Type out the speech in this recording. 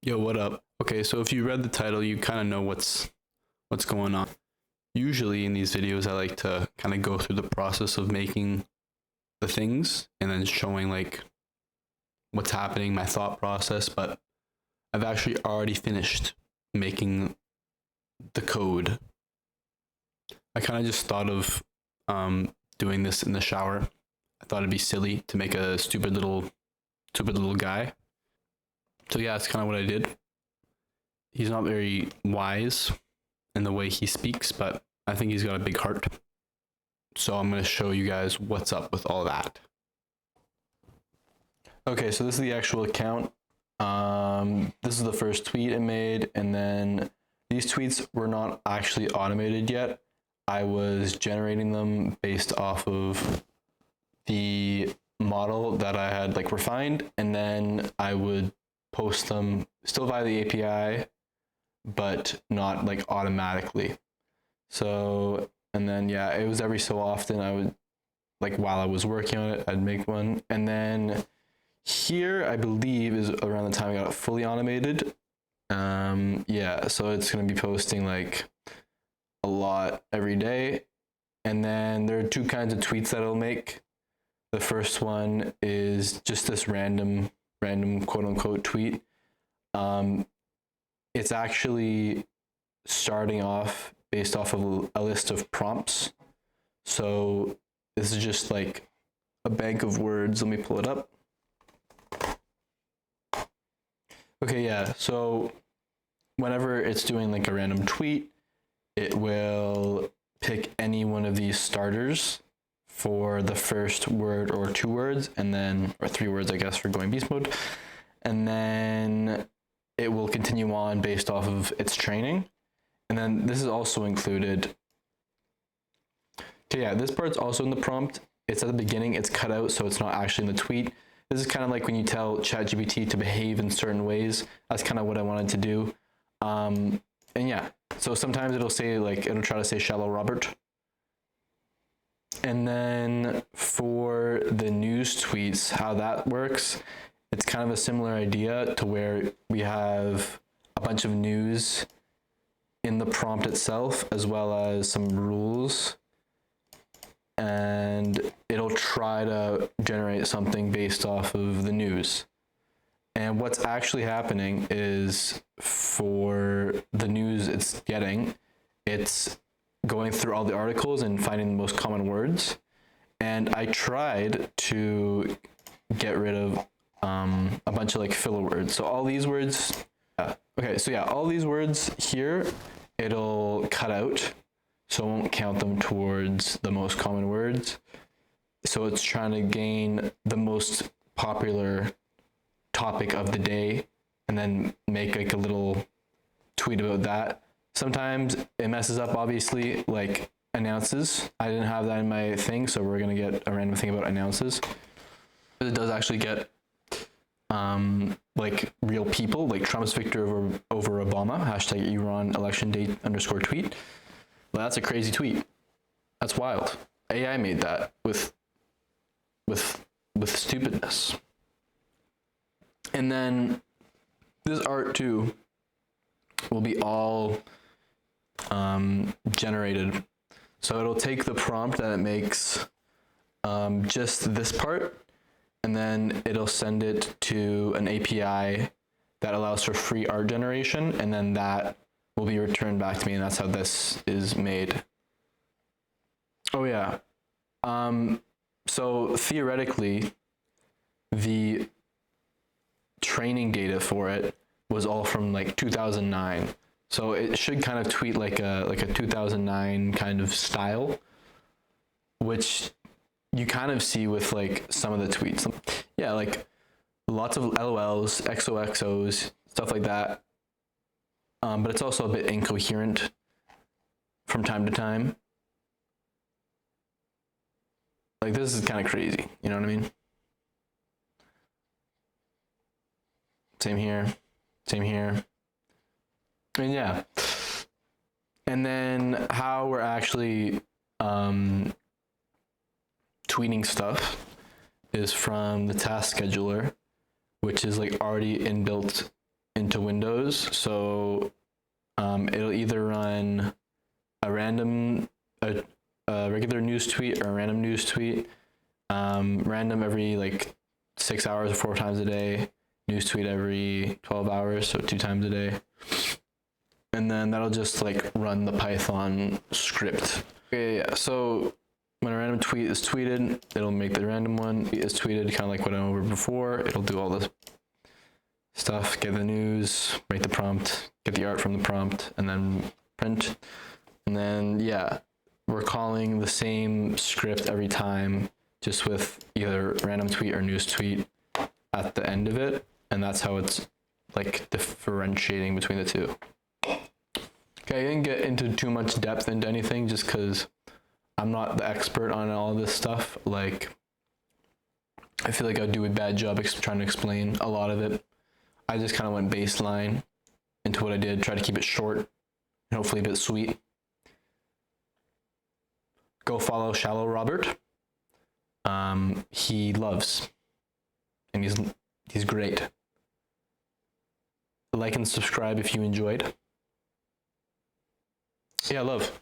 Yo, what up? Okay, so if you read the title, you kind of know what's going on. Usually in these videos, I like to kind of go through the process of making the things and then showing like what's happening, my thought process, but I've actually already finished making the code. I kind of just thought of doing this in the shower. I thought it'd be silly to make a stupid little guy. So yeah, that's kind of what I did. He's not very wise in the way he speaks, but I think he's got a big heart. So I'm going to show you guys what's up with all that. Okay, so this is the actual account. This is the first tweet I made, and then these tweets were not actually automated yet. I was generating them based off of the model that I had like refined, and then I would post them still via the API, but not like automatically. So, and then yeah, it was every so often I would, like while I was working on it, I'd make one. And then here, I believe is around the time I got it fully automated. Yeah, so it's gonna be posting like a lot every day. And then there are two kinds of tweets that it'll make. The first one is just this random quote unquote tweet. It's actually starting off based off of a list of prompts. So this is just like a bank of words. Let me pull it up. Okay, yeah, so whenever it's doing like a random tweet, it will pick any one of these starters for the first word or two words, and then, or three words, I guess, for going beast mode. And then it will continue on based off of its training. And then this is also included. Okay, yeah, this part's also in the prompt. It's at the beginning, it's cut out, so it's not actually in the tweet. This is kind of like when you tell ChatGPT to behave in certain ways. That's kind of what I wanted to do. And yeah, so sometimes it'll say like, it'll try to say shallow Robert. And then for the news tweets, how that works, it's kind of a similar idea to where we have a bunch of news in the prompt itself, as well as some rules. And it'll try to generate something based off of the news. And what's actually happening is for the news it's getting, it's going through all the articles and finding the most common words. And I tried to get rid of a bunch of like filler words. So all these words, okay, so yeah, all these words here, it'll cut out. So it won't count them towards the most common words. So it's trying to gain the most popular topic of the day and then make like a little tweet about that. Sometimes it messes up, obviously, like announces. I didn't have that in my thing, so we're gonna get a random thing about announces. It does actually get like real people, like Trump's victory over Obama, hashtag Iran election date _ tweet. Well, that's a crazy tweet. That's wild. AI made that with stupidness. And then this art too will be all generated. So it'll take the prompt that it makes, just this part, and then it'll send it to an API that allows for free art generation, and then that will be returned back to me, and that's how this is made. Oh yeah. So theoretically, the training data for it was all from like 2009. So it should kind of tweet like a 2009 kind of style, which you kind of see with like some of the tweets. Yeah, like lots of LOLs, XOXOs, stuff like that. But it's also a bit incoherent from time to time. Like this is kind of crazy, you know what I mean? Same here, same here. And yeah. And then how we're actually tweeting stuff is from the task scheduler, which is like already inbuilt into Windows. goes. So it'll either run a regular news tweet or a random news tweet. Random every like 6 hours, 4 times a day. News tweet every 12 hours, so 2 times a day. And then that'll just like run the Python script. Okay, yeah. So when a random tweet is tweeted, it'll make the random one. Is tweeted, kind of like what I went over before. It'll do all this stuff, get the news, write the prompt, get the art from the prompt, and then print. And then, yeah, we're calling the same script every time, just with either random tweet or news tweet at the end of it. And that's how it's like differentiating between the two. Okay, I didn't get into too much depth into anything just because I'm not the expert on all this stuff. Like, I feel like I'd do a bad job trying to explain a lot of it. I just kind of went baseline into what I did, try to keep it short and hopefully a bit sweet. Go follow Shallow Robert. He loves, and he's great. Like and subscribe if you enjoyed. Yeah, love.